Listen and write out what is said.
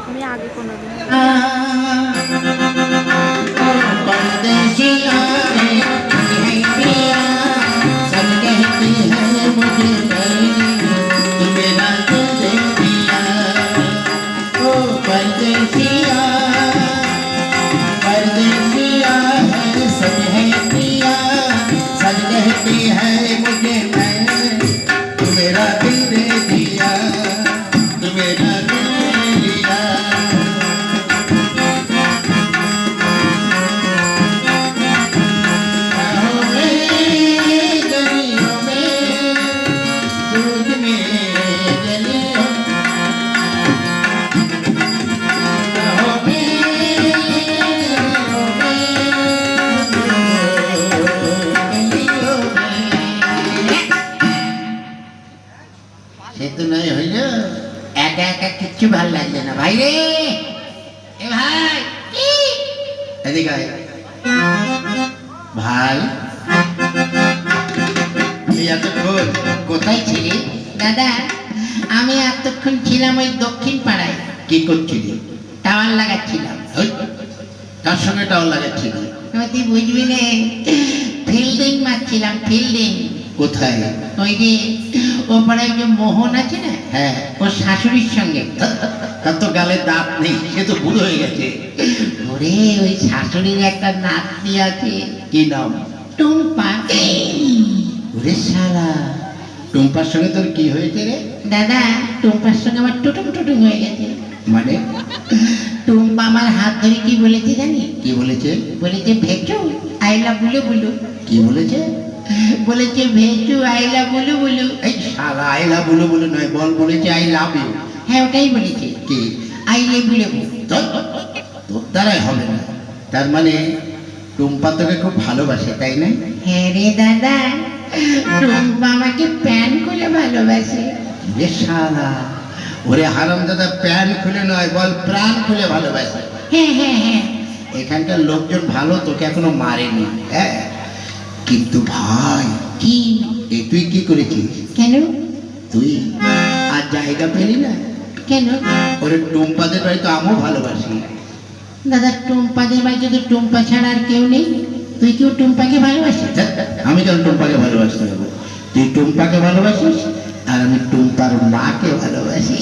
আমি আগে কোনোদিন কিচ্ছু ভাল লাগছে না ভাই রে। এ ভাই এদিকে আয়। ভাই তুই এতক্ষণ কোথায় ছিলি? দাদা আমি এতক্ষণ ছিলাম ওই দক্ষিণ পাড়ায়। কি করছিলি? টাওয়ার লাগাচ্ছিলাম। ওই, কার সঙ্গে টাওয়ার লাগাচ্ছিলি? তুই বুঝবি না, ফিল্ডিং মারছিলাম ফিল্ডিং। কোথায়? ওই যে ও পাড়ায় যে মোহন আছে না, হ্যাঁ, ওর শাশুড়ির সঙ্গে। তার তো গালে দাঁত নেই, সে তো বুড়ো হয়ে গেছে। ওরে ওই শাশুড়ির একটা নাতনি আছে, কি নাম? টুম্পা। ওরে শালা, টুম্পার সঙ্গে তোর কি হয়েছে রে? দাদা টুম্পার সঙ্গে আমার টুটুম টুটুম হয়ে গেছে। মানে? টুম্পা আমার হাত ধরে কি বলেছে জানি? কি বলেছে? বলেছে ভেচু আইলা বুলু বুলু। কি বলেছে? বলেছে ভেচু আইলা বুলু বুলু। এই শালা, আই লাভ বলে বলে নয়, বল বলেছে আই লাভ ইউ। হ্যাঁ ওটাই বলেছে, কি? আই লেবু লেবু। তোর দ্বারাই হবে না। তার মানে টুম্পা তোকে খুব ভালোবাসে, তাই না? হ্যাঁ রে দাদা, টুম্পা আমাকে প্যান খুলে ভালোবাসে। রে শালা, ওরে হারামজাদা, প্যান খুলে নয়, বল প্রাণ খুলে ভালোবাসে। হ্যাঁ হ্যাঁ হ্যাঁ। এখানকার লোকজন ভালো, তোকে এখনো মারেনি। হ্যাঁ, কিন্তু ভাই কি? এ তুই কি করেছিস? কেন? তুই আর জায়গা পেলি না? কেন? ওরে টুম্পাদের বাড়ি তো আমিও ভালোবাসি। দাদা টুম্পাদের বাড়িতে তো টুম্পা ছাড়া আর কেউ নেই, তুই কেউ টুম্পাকে ভালোবাসিস? আমি কেন টুম্পাকে ভালোবাসতে হবে? তুই টুম্পাকে ভালোবাসিস আর আমি টুম্পার মাকে ভালোবাসি।